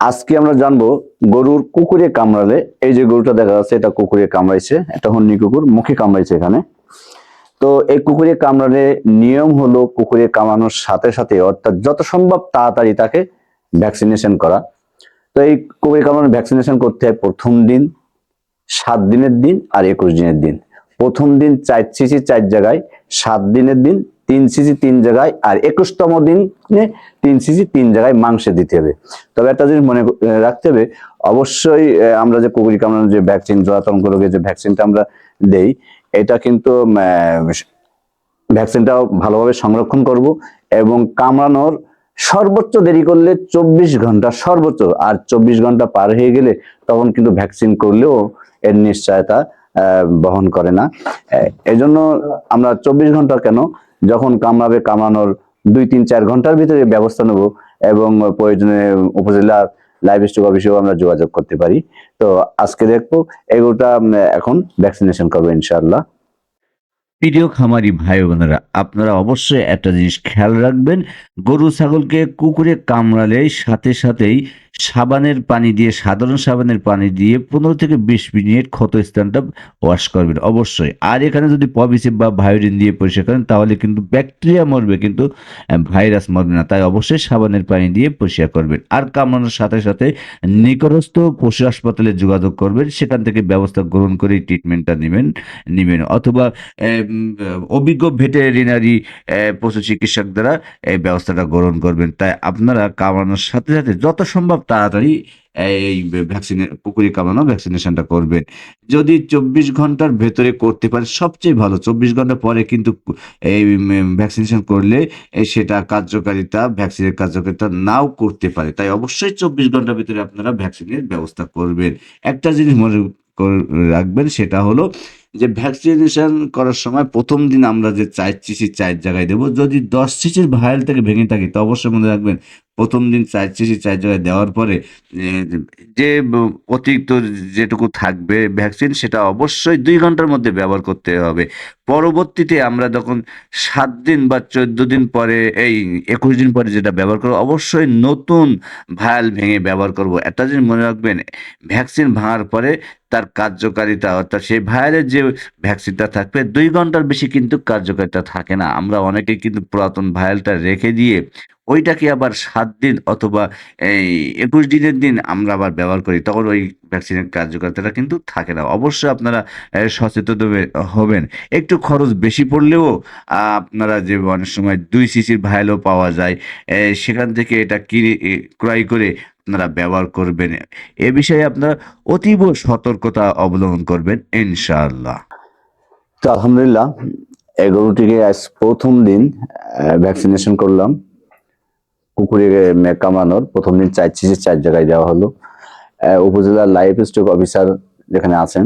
আজকে আমরা জানবো গরুর কুকুরে কামড়ালে, এই যে গরুটা দেখা যাচ্ছে এটা কুকুরে কামড়াইছে, এটা হন্নি কুকুর, মুখে কামড়াইছে এখানে। তো এই কুকুরে কামড়ালে নিয়ম হলো কুকুরে কামড়ানোর সাথে সাথে অর্থাৎ যত সম্ভব তাড়াতাড়ি তাকে ভ্যাকসিনেশন করা। তো এই কুকুরে কামড়ানোর ভ্যাকসিনেশন করতে হয় প্রথম দিন, 7 দিনের দিন আর 21 দিনের দিন। প্রথম দিন 4 সিসি 4 জায়গায়, 7 দিনের দিন 3 সিসি 3 জায়গায়, আর 21তম দিনে 3 সিসি 3 জায়গায় মাংসে দিতে হবে। তবে একটা জিনিস মনে রাখতে হবে, অবশ্যই আমরা যে কুকুরি কামড়ানোর যে ভ্যাকসিন, জলাতঙ্ক রোগের যে ভ্যাকসিনটা আমরা দেই, এটা কিন্তু ভ্যাকসিনটা ভালোভাবে সংরক্ষণ করব এবং কামড়ানোর সর্বোচ্চ দেরি করলে 24 ঘন্টা সর্বোচ্চ, আর 24 ঘন্টা পার হয়ে গেলে তখন কিন্তু ভ্যাকসিন করলেও এর নিশ্চয়তা বহন করে না। এজন্য আমরা 24 ঘন্টা কেন, যখন কামড়াবে কামড়ানোর 2-3-4 ঘন্টার ভিতরে ব্যবস্থা নেব এবং প্রয়োজনে উপজেলা লাইভ স্টক অফিসেও আমরা যোগাযোগ করতে পারি। তো আজকে দেখবো এগুলোটা এখন ভ্যাকসিনেশন করবো ইনশাআল্লাহ। প্রিয় খামারি ভাই বোনেরা, আপনারা অবশ্যই একটা জিনিস খেয়াল রাখবেন, গরু ছাগলকে কুকুরে কামড়ালে সাথে সাথেই সাবানের পানি দিয়ে, সাধারণ সাবানের পানি দিয়ে 15 থেকে 20 মিনিট ক্ষত স্থানটা ওয়াশ করবেন অবশ্যই। আর এখানে যদি পভিসিভ বা ভায়োডিন দিয়ে পরিষ্কার করেন তাহলে কিন্তু ব্যাকটেরিয়া মরবে, কিন্তু ভাইরাস মরবে না। তাই অবশ্যই সাবানের পানি দিয়ে পরিষ্কার করবেন। আর কামড়ানোর সাথে সাথে নিকটস্থ পশু হাসপাতালে যোগাযোগ করবেন, সেখান থেকে ব্যবস্থা গ্রহণ করে ট্রিটমেন্টটা নেবেন অথবা অভিজ্ঞ ভেটেরিনারি পশু চিকিৎসক দ্বারা এই ব্যবস্থাটা গ্রহণ করবেন। তাই আপনারা কামড়ানোর সাথে সাথে যত সম্ভব তাড়াতাড়ি এই ভ্যাকসিনে কুকুরি কামড়ানো ভ্যাকসিনেশনটা করবেন। যদি 24 ঘন্টার ভেতরে করতে পারেন সবচেয়ে ভালো। 24 ঘন্টা পরে কিন্তু এই ভ্যাকসিনেশন করলে সেটা ভ্যাকসিনের কার্যকারিতা নাও করতে পারে। তাই অবশ্যই 24 ঘন্টার ভিতরে আপনারা ভ্যাকসিনের ব্যবস্থা করবেন। একটা জিনিস মনে রাখবেন, সেটা হলো যে ভ্যাকসিনেশন করার সময় প্রথম দিন আমরা যে 4 সিসি 4 জায়গায় দেবো, যদি 10 সিসির ভায়াল থেকে ভেঙে থাকি তো অবশ্যই মনে রাখবেন প্রথম দিন 4 সিসি 4 জায়গায় দেওয়ার পরে যে অতিরিক্ত যেটুকু থাকবে ভ্যাকসিন, সেটা অবশ্যই 2 ঘন্টার মধ্যে ব্যবহার করতে হবে। পরবর্তীতে আমরা যখন 7 দিন বা 14 দিন পরে, এই 21 দিন পরে যেটা ব্যবহার করবো, অবশ্যই নতুন ভায়াল ভেঙে ব্যবহার করব। একটা জিনিস মনে রাখবেন, ভ্যাকসিন ভাঙার পরে তার কার্যকারিতা, অর্থাৎ সেই ভাইরাসের যে ভ্যাকসিনটা থাকবে 2 ঘন্টার বেশি কিন্তু কার্যকারিতা থাকে না। আমরা অনেকেই কিন্তু পুরাতন ভায়ালটা রেখে দিয়ে ওইটাকে আবার 7 দিন অথবা এই 21 দিনের দিন আমরা আবার ব্যবহার করি, তখন ওই ভ্যাকসিনের কার্যকারিতাটা কিন্তু থাকে না। অবশ্যই আপনারা সচেতন হবেন। একটু খরচ বেশি পড়লেও আপনারা যে অনেক সময় 2 সিসির ভায়ালও পাওয়া যায়, সেখান থেকে এটা ক্রয় করে আপনারা ব্যবহার করবেন। এ বিষয়ে আপনারা অতীব সতর্কতা অবলম্বন করবেন ইনশাআল্লাহ। তো আলহামদুলিল্লাহ, এই গরুটিকে আজ প্রথম দিন ভ্যাকসিনেশন করলাম। কুকুরে কামড়ানোর প্রথম দিন 4 সিসি 4 জায়গায় দেওয়া হলো। উপজেলা লাইভ স্টক অফিসার যেখানে আছেন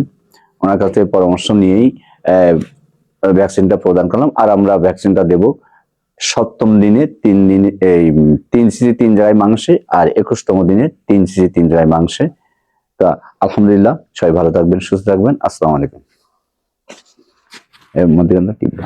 ওনার কাছ থেকে পরামর্শ নিয়েই ভ্যাকসিনটা প্রদান করলাম। আর আমরা ভ্যাকসিনটা দেব 7ম দিনে 3 দিনে, এই 3 সিসি 3 জায়গায় মাংসে, আর 21তম দিনে 3 সিসি 3 জায়গায় মাংসে। তো আলহামদুলিল্লাহ, সবাই ভালো থাকবেন, সুস্থ থাকবেন। আসসালামু আলাইকুম। এর মধ্যে টিপবা।